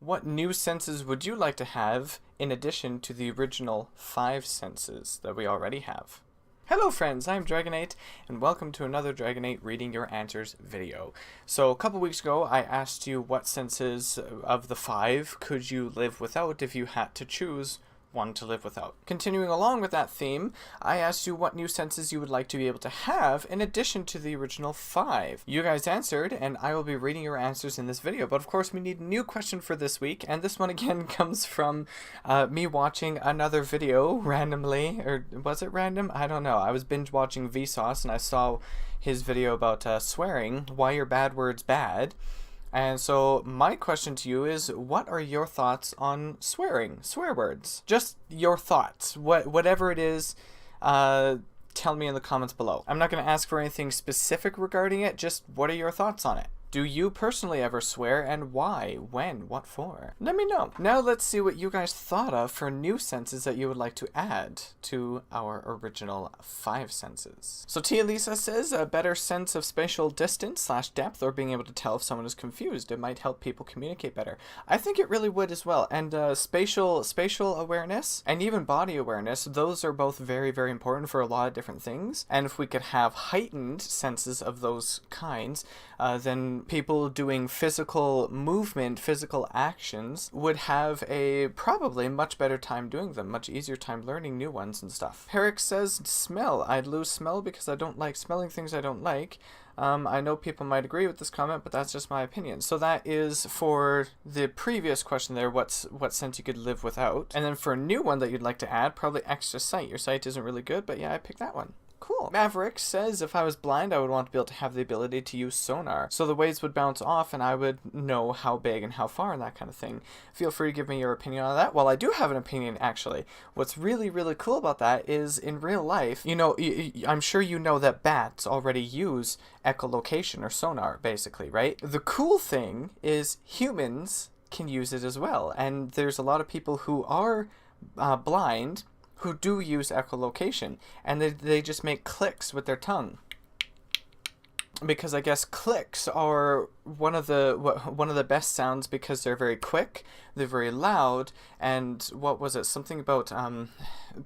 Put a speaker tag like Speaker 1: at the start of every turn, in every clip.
Speaker 1: What new senses would you like to have in addition to the original 5 senses that we already have? Hello friends, I'm DragoNate, and welcome to another DragoNate Reading Your Answers video. So a couple weeks ago I asked you what senses of the 5 could you live without if you had to choose one to live without. Continuing along with that theme, I asked you what new senses you would like to be able to have in addition to the original 5. You guys answered, and I will be reading your answers in this video. But of course, we need a new question for this week, and this one again comes from me watching another video randomly, or was it random? I don't know. I was binge watching Vsauce, and I saw his video about swearing. Why are bad words bad? And so my question to you is, what are your thoughts on swearing, swear words? Just your thoughts, whatever it is, tell me in the comments below. I'm not going to ask for anything specific regarding it, just what are your thoughts on it? Do you personally ever swear, and why, when, what for? Let me know. Now let's see what you guys thought of for new senses that you would like to add to our original 5 senses. So Tia Lisa says, a better sense of spatial distance / depth, or being able to tell if someone is confused. It might help people communicate better. I think it really would as well. And spatial awareness and even body awareness, those are both very, very important for a lot of different things. And if we could have heightened senses of those kinds, then people doing physical movement, physical actions would have a probably much better time doing them, much easier time learning new ones and stuff. Herrick says, smell. I'd lose smell because I don't like smelling things I don't like. I know people might agree with this comment, but that's just my opinion. So that is for the previous question there, what sense you could live without. And then for a new one that you'd like to add, probably extra sight. Your sight isn't really good, but yeah, I picked that one. Cool. Maverick says, if I was blind, I would want to be able to have the ability to use sonar. So the waves would bounce off and I would know how big and how far and that kind of thing. Feel free to give me your opinion on that. Well, I do have an opinion, actually. What's really, really cool about that is in real life, you know, I'm sure you know that bats already use echolocation or sonar, basically, right? The cool thing is humans can use it as well. And there's a lot of people who are blind who do use echolocation, and they just make clicks with their tongue. Because I guess clicks are one of the best sounds because they're very quick, they're very loud, and what was it? Something about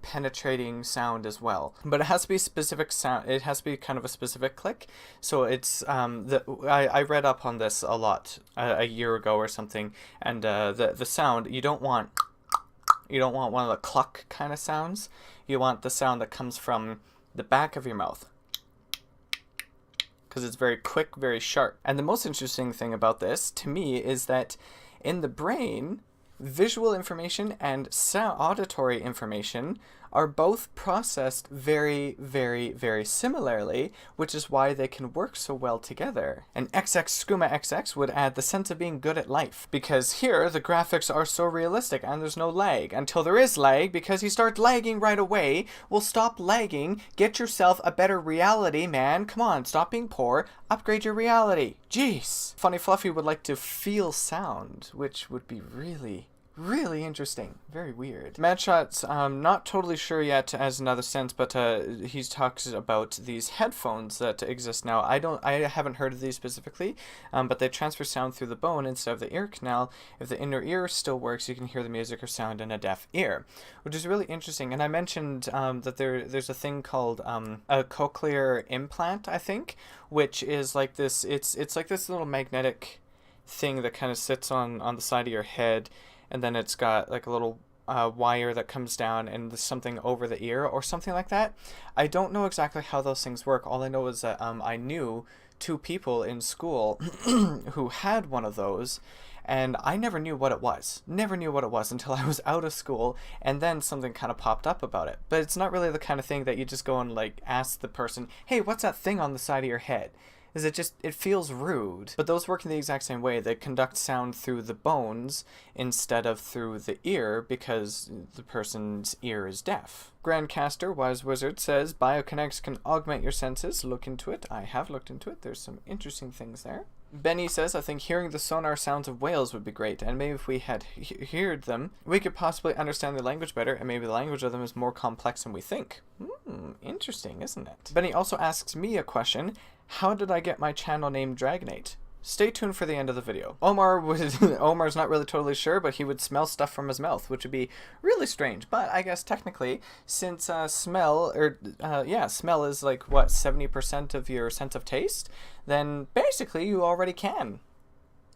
Speaker 1: penetrating sound as well. But it has to be specific sound. It has to be kind of a specific click. So it's I read up on this a lot a year ago or something, and the sound you don't want one of the cluck kind of sounds. You want the sound that comes from the back of your mouth, because it's very quick, very sharp. And the most interesting thing about this, to me, is that in the brain, visual information and auditory information are both processed very, very, very similarly, which is why they can work so well together. And XX Skooma XX would add the sense of being good at life, because here the graphics are so realistic and there's no lag, until there is lag, because you start lagging right away. Well, stop lagging, get yourself a better reality, man. Come on, stop being poor, upgrade your reality. Jeez. Funny Fluffy would like to feel sound, which would be really interesting. Very weird. Madshot's not totally sure yet as another sense, but he talks about these headphones that exist now. I haven't heard of these specifically, but they transfer sound through the bone instead of the ear canal. If the inner ear still works, you can hear the music or sound in a deaf ear, which is really interesting. And I mentioned that there's a thing called a cochlear implant, I think, which is like this. It's like this little magnetic thing that kind of sits on the side of your head. And then it's got like a little wire that comes down and there's something over the ear or something like that. I don't know exactly how those things work. All I know is that I knew 2 people in school who had one of those, and I never knew what it was. Never knew what it was until I was out of school, and then something kind of popped up about it. But it's not really the kind of thing that you just go and like ask the person, hey, what's that thing on the side of your head? Is it feels rude. But those work in the exact same way. They conduct sound through the bones instead of through the ear because the person's ear is deaf. Grandcaster Wise Wizard says, Biokinetics can augment your senses. Look into it. I have looked into it. There's some interesting things there. Benny says, I think hearing the sonar sounds of whales would be great, and maybe if we had heard them, we could possibly understand the language better, and maybe the language of them is more complex than we think. Interesting, isn't it? Benny also asks me a question. How did I get my channel name DragoNate? Stay tuned for the end of the video. Omar's not really totally sure, but he would smell stuff from his mouth, which would be really strange. But I guess technically, since smell is like, what, 70% of your sense of taste, then basically you already can.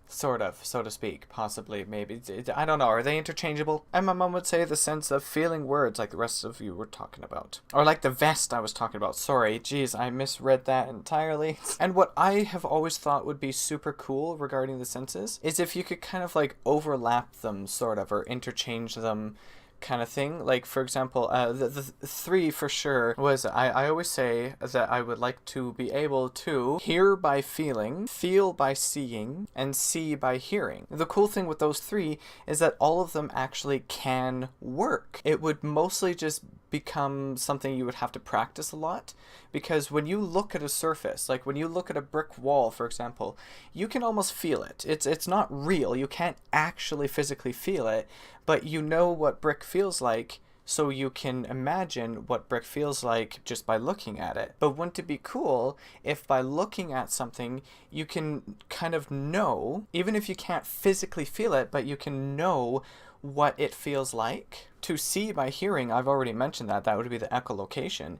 Speaker 1: Sort of, so to speak, possibly, maybe. I don't know, are they interchangeable? And my mom would say the sense of feeling words like the rest of you were talking about. Or like the vest I was talking about. Sorry, geez, I misread that entirely. And what I have always thought would be super cool regarding the senses is if you could kind of like overlap them, sort of, or interchange them, kind of thing. Like, for example, the 3 for sure was, I always say that I would like to be able to hear by feeling, feel by seeing, and see by hearing. The cool thing with those 3 is that all of them actually can work. It would mostly just become something you would have to practice a lot, because when you look at a surface, like when you look at a brick wall, for example, you can almost feel it. It's not real. You can't actually physically feel it, but you know what brick feels like, so you can imagine what brick feels like just by looking at it. But wouldn't it be cool if by looking at something you can kind of know, even if you can't physically feel it, but you can know what it feels like? To see by hearing, I've already mentioned that would be the echolocation,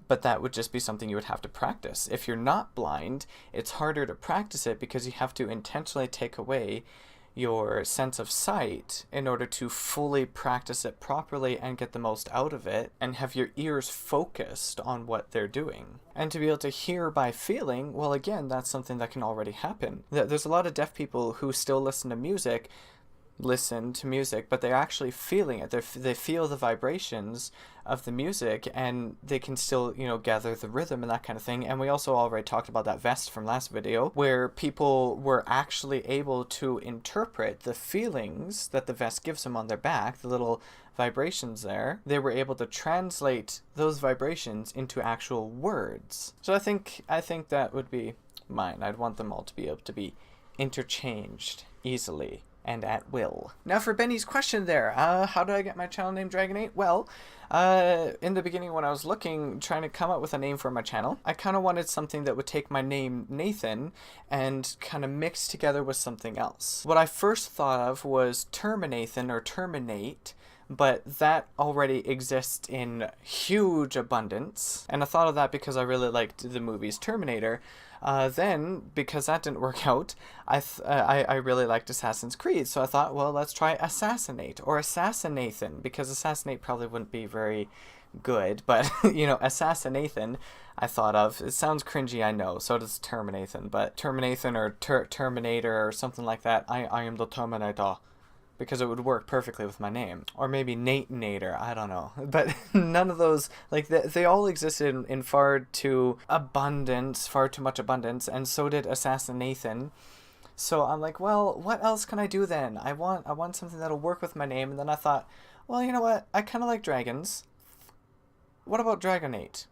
Speaker 1: but that would just be something you would have to practice. If you're not blind, it's harder to practice it because you have to intentionally take away your sense of sight in order to fully practice it properly and get the most out of it and have your ears focused on what they're doing. And to be able to hear by feeling, well, again, that's something that can already happen. There's a lot of deaf people who still listen to music, but they're actually feeling it. They feel the vibrations of the music, and they can still, gather the rhythm and that kind of thing. And we also already talked about that vest from last video, where people were actually able to interpret the feelings that the vest gives them on their back, the little vibrations there. They were able to translate those vibrations into actual words. So I think that would be mine. I'd want them all to be able to be interchanged easily and at will. Now for Benny's question there, how did I get my channel name DragoNate? Well, in the beginning when I was trying to come up with a name for my channel, I kind of wanted something that would take my name Nathan and kind of mix together with something else. What I first thought of was Terminathan or Terminate, but that already exists in huge abundance, and I thought of that because I really liked the movies Terminator. Then, because that didn't work out, I really liked Assassin's Creed, so I thought, well, let's try Assassinate, or Assassinathan, because Assassinate probably wouldn't be very good, but, Assassinathan, I thought of. It sounds cringy, I know, so does Terminathan, but Terminathan or Terminator or something like that, I am the Terminator, because it would work perfectly with my name. Or maybe Nater, I don't know. But none of those, like, they all existed in far too much abundance, and so did Assassinathan. So I'm like, well, what else can I do then? I want something that'll work with my name, and then I thought, well, you know what? I kind of like dragons. What about DragoNate?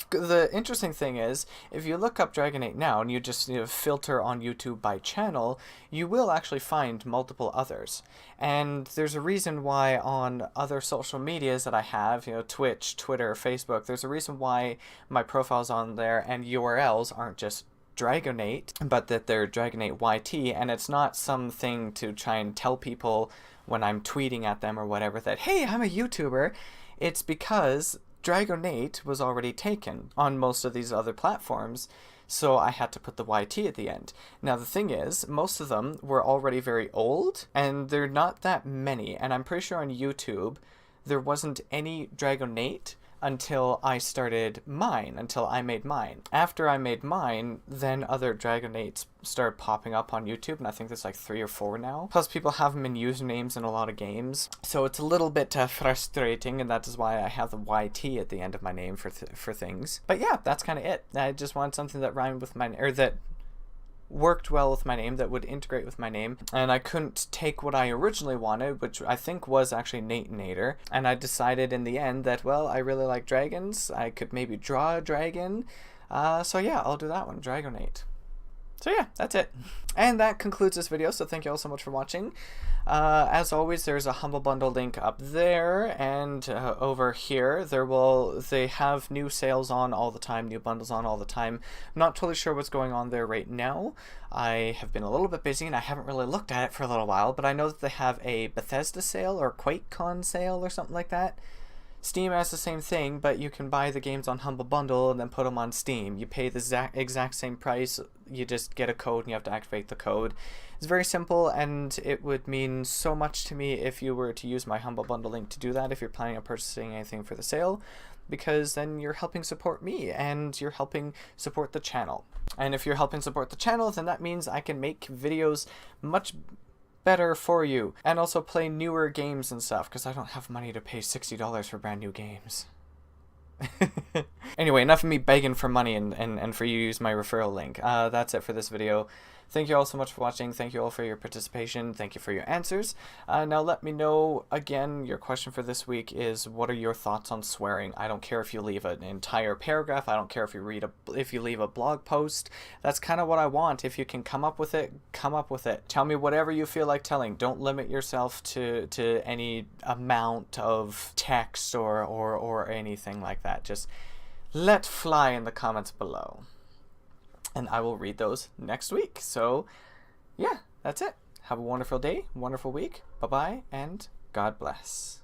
Speaker 1: The interesting thing is, if you look up DragoNate now and you just filter on YouTube by channel, you will actually find multiple others. And there's a reason why on other social medias that I have, Twitch, Twitter, Facebook, there's a reason why my profiles on there and URLs aren't just DragoNate, but that they're DragoNate YT, and it's not something to try and tell people when I'm tweeting at them or whatever that, hey, I'm a YouTuber. It's because DragoNate was already taken on most of these other platforms, so I had to put the YT at the end. Now the thing is, most of them were already very old, and they're not that many, and I'm pretty sure on YouTube there wasn't any DragoNate until I made mine. After I made mine, then other DragoNates started popping up on YouTube, and I think there's like 3 or 4 now. Plus people have them in usernames in a lot of games, so it's a little bit frustrating, and that is why I have the YT at the end of my name for things. But yeah, that's kind of it. I just wanted something that rhymed with my, or that worked well with my name, that would integrate with my name, and I couldn't take what I originally wanted, which I think was actually Nater, and I decided in the end that, well, I really like dragons, I could maybe draw a dragon, so yeah, I'll do that one, DragoNate. So yeah, that's it. And that concludes this video, so thank you all so much for watching. As always, there's a Humble Bundle link up there, and over here, they have new sales on all the time, new bundles on all the time. I'm not totally sure what's going on there right now. I have been a little bit busy, and I haven't really looked at it for a little while, but I know that they have a Bethesda sale or QuakeCon sale or something like that. Steam has the same thing, but you can buy the games on Humble Bundle and then put them on Steam. You pay the exact same price, you just get a code and you have to activate the code. It's very simple, and it would mean so much to me if you were to use my Humble Bundle link to do that if you're planning on purchasing anything for the sale, because then you're helping support me and you're helping support the channel. And if you're helping support the channel, then that means I can make videos much better for you, and also play newer games and stuff, because I don't have money to pay $60 for brand new games. Anyway, enough of me begging for money and for you to use my referral link. That's it for this video. Thank you all so much for watching. Thank you all for your participation. Thank you for your answers. Now let me know, again, your question for this week is, what are your thoughts on swearing? I don't care if you leave an entire paragraph. I don't care if you leave a blog post. That's kind of what I want. If you can come up with it, come up with it. Tell me whatever you feel like telling. Don't limit yourself to any amount of text or anything like that. Just let fly in the comments below. And I will read those next week. So, yeah, that's it. Have a wonderful day, wonderful week. Bye-bye, and God bless.